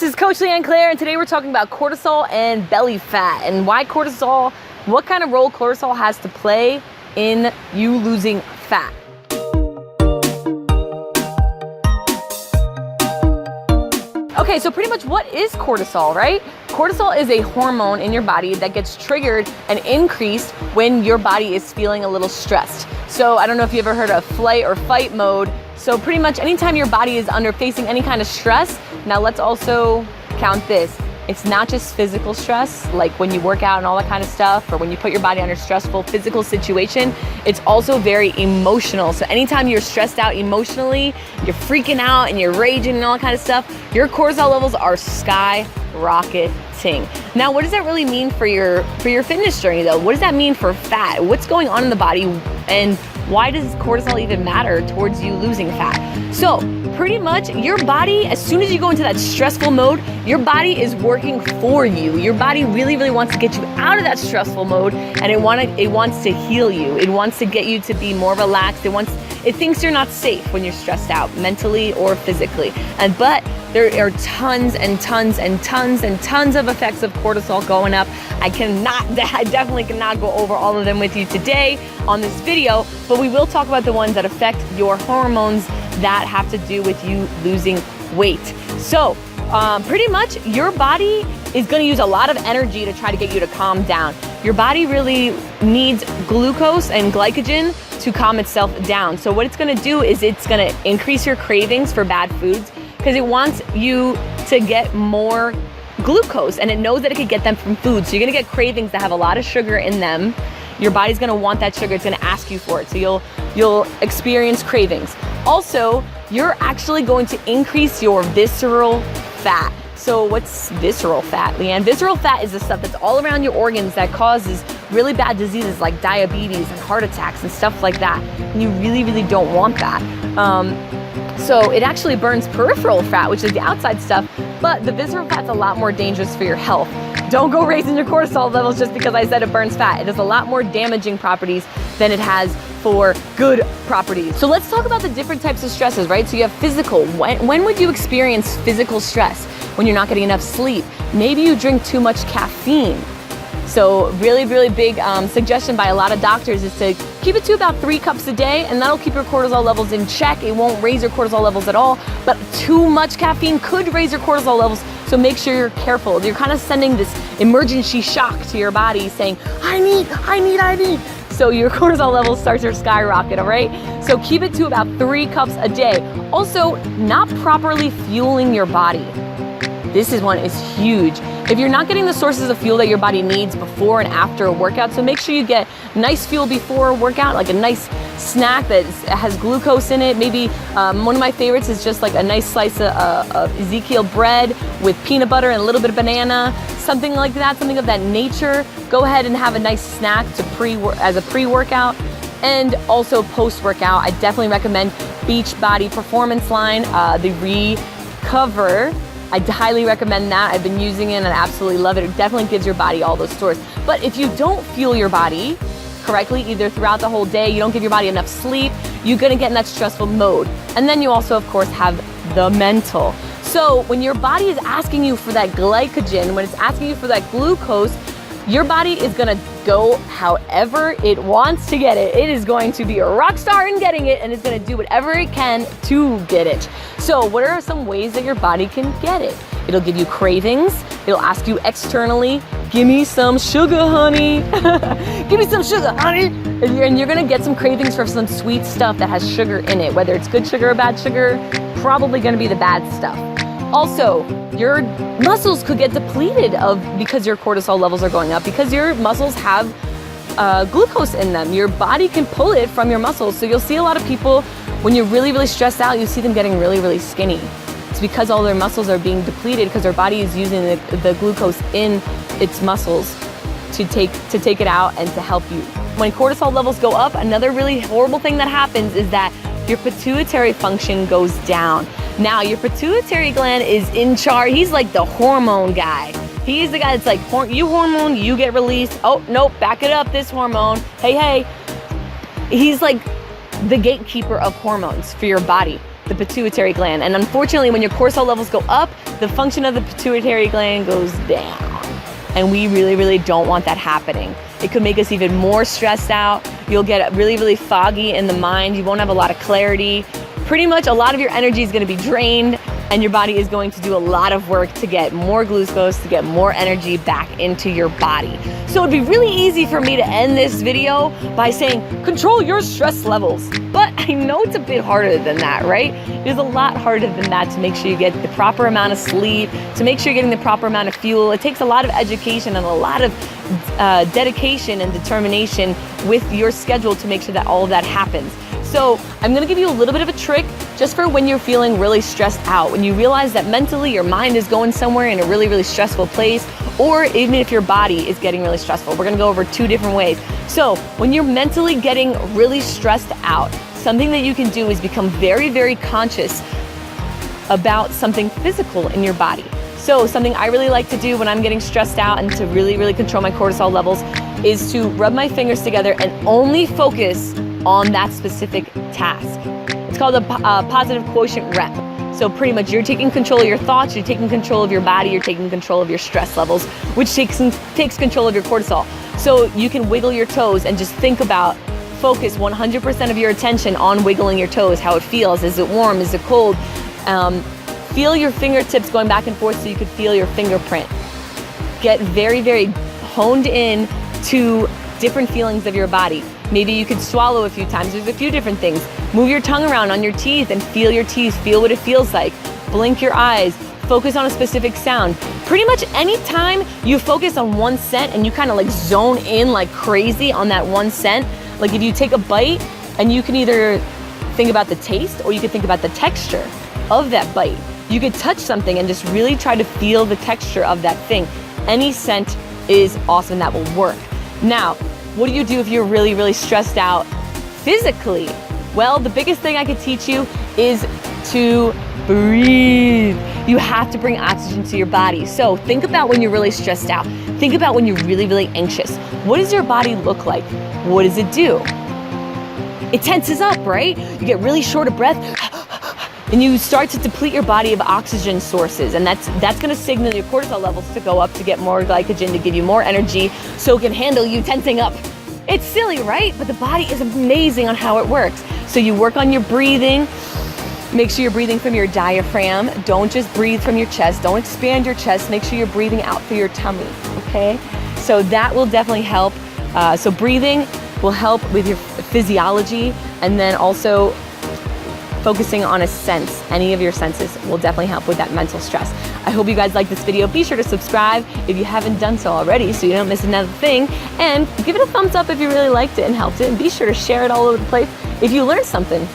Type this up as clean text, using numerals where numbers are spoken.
this is Coach Leanne Claire, and today we're talking about cortisol and belly fat and why cortisol, what kind of role cortisol has to play in you losing fat. Okay, so pretty much what is cortisol, right? Cortisol is a hormone in your body that gets triggered and increased when your body is feeling a little stressed. So I don't know if you ever heard of flight or fight mode. So pretty much anytime your body is facing any kind of stress, now let's also count this. It's not just physical stress, like when you work out and all that kind of stuff, or when you put your body under a stressful physical situation, it's also very emotional. So anytime you're stressed out emotionally, you're freaking out and you're raging and all that kind of stuff, your cortisol levels are skyrocketing. Now, what does that really mean for your fitness journey though? What does that mean for fat? What's going on in the body, and why does cortisol even matter towards you losing fat? So pretty much your body, as soon as you go into that stressful mode, your body is working for you. Your body really, really wants to get you out of that stressful mode, and it wants to heal you. It wants to get you to be more relaxed. It thinks you're not safe when you're stressed out, mentally or physically. But there are tons and tons and tons and tons of effects of cortisol going up. I definitely cannot go over all of them with you today on this video, but we will talk about the ones that affect your hormones that have to do with you losing weight. So pretty much your body is going to use a lot of energy to try to get you to calm down. Your body really needs glucose and glycogen to calm itself down. So what it's going to do is it's going to increase your cravings for bad foods because it wants you to get more glucose, and it knows that it can get them from food. So you're going to get cravings that have a lot of sugar in them. Your body's going to want that sugar. It's going to ask you for it. So you'll experience cravings. Also, you're actually going to increase your visceral fat. So what's visceral fat, Leanne? Visceral fat is the stuff that's all around your organs that causes really bad diseases like diabetes and heart attacks and stuff like that. And you really, really don't want that. So it actually burns peripheral fat, which is the outside stuff, but the visceral fat's a lot more dangerous for your health. Don't go raising your cortisol levels just because I said it burns fat. It has a lot more damaging properties than it has for good properties. So let's talk about the different types of stresses, right? So you have physical. When would you experience physical stress? When you're not getting enough sleep. Maybe you drink too much caffeine. So really, really big suggestion by a lot of doctors is to keep it to about 3 cups a day, and that'll keep your cortisol levels in check. It won't raise your cortisol levels at all, but too much caffeine could raise your cortisol levels. So make sure you're careful. You're kind of sending this emergency shock to your body saying, I need. So your cortisol levels start to skyrocket, all right? So keep it to about 3 cups a day. Also, not properly fueling your body. This one is huge. If you're not getting the sources of fuel that your body needs before and after a workout, so make sure you get nice fuel before a workout, like a nice snack that has glucose in it. Maybe one of my favorites is just like a nice slice of Ezekiel bread with peanut butter and a little bit of banana, something like that, something of that nature. Go ahead and have a nice snack as a pre-workout. And also post-workout, I definitely recommend Beachbody Performance Line, the Recover. I highly recommend that. I've been using it and I absolutely love it. It definitely gives your body all those stores. But if you don't fuel your body correctly, either throughout the whole day, you don't give your body enough sleep, you're gonna get in that stressful mode. And then you also, of course, have the mental. So when your body is asking you for that glycogen, when it's asking you for that glucose, your body is gonna go however it wants to get it. It is going to be a rock star in getting it, and it's gonna do whatever it can to get it. So what are some ways that your body can get it? It'll give you cravings. It'll ask you externally, give me some sugar, honey. Give me some sugar, honey. And you're gonna get some cravings for some sweet stuff that has sugar in it. Whether it's good sugar or bad sugar, probably gonna be the bad stuff. Also, your muscles could get depleted because your cortisol levels are going up, because your muscles have glucose in them. Your body can pull it from your muscles. So you'll see a lot of people, when you're really, really stressed out, you see them getting really, really skinny. It's because all their muscles are being depleted because their body is using the glucose in its muscles to take it out and to help you. When cortisol levels go up, another really horrible thing that happens is that your pituitary function goes down. Now, your pituitary gland is in charge. He's like the hormone guy. He's the guy that's like, you hormone, you get released. Oh, nope, back it up, this hormone. Hey. He's like the gatekeeper of hormones for your body. the pituitary gland. And unfortunately, when your cortisol levels go up, the function of the pituitary gland goes down. And we really, really don't want that happening. It could make us even more stressed out. You'll get really, really foggy in the mind. You won't have a lot of clarity. Pretty much a lot of your energy is going to be drained, and your body is going to do a lot of work to get more glucose, to get more energy back into your body. So it'd be really easy for me to end this video by saying, control your stress levels. But I know it's a bit harder than that, right? It is a lot harder than that to make sure you get the proper amount of sleep, to make sure you're getting the proper amount of fuel. It takes a lot of education and a lot of dedication and determination with your schedule to make sure that all of that happens. So I'm gonna give you a little bit of a trick just for when you're feeling really stressed out, when you realize that mentally your mind is going somewhere in a really, really stressful place, or even if your body is getting really stressful. We're gonna go over 2 different ways. So when you're mentally getting really stressed out, something that you can do is become very, very conscious about something physical in your body. So something I really like to do when I'm getting stressed out and to really, really control my cortisol levels is to rub my fingers together and only focus on that specific task. It's called a positive quotient rep. So pretty much you're taking control of your thoughts, you're taking control of your body, you're taking control of your stress levels, which takes control of your cortisol. So you can wiggle your toes and just think about, focus 100% of your attention on wiggling your toes, how it feels. Is it warm? Is it cold? Feel your fingertips going back and forth so you could feel your fingerprint. Get very, very honed in to different feelings of your body. Maybe you could swallow a few times. There's a few different things. Move your tongue around on your teeth and feel your teeth. Feel what it feels like. Blink your eyes. Focus on a specific sound. Pretty much anytime you focus on one scent and you kind of like zone in like crazy on that one scent, like if you take a bite and you can either think about the taste or you can think about the texture of that bite. You could touch something and just really try to feel the texture of that thing. Any scent is awesome, that will work. Now, what do you do if you're really, really stressed out physically? Well, the biggest thing I could teach you is to breathe. You have to bring oxygen to your body. So think about when you're really stressed out. Think about when you're really, really anxious. What does your body look like? What does it do? It tenses up, right? You get really short of breath and you start to deplete your body of oxygen sources, and that's gonna signal your cortisol levels to go up, to get more glycogen, to give you more energy so it can handle you tensing up. It's silly, right? But the body is amazing on how it works. So you work on your breathing. Make sure you're breathing from your diaphragm. Don't just breathe from your chest. Don't expand your chest. Make sure you're breathing out through your tummy, okay? So that will definitely help. So breathing will help with your physiology, and then also focusing on a sense, any of your senses will definitely help with that mental stress. I hope you guys like this video. Be sure to subscribe if you haven't done so already so you don't miss another thing, and give it a thumbs up if you really liked it and helped it, and be sure to share it all over the place if you learned something.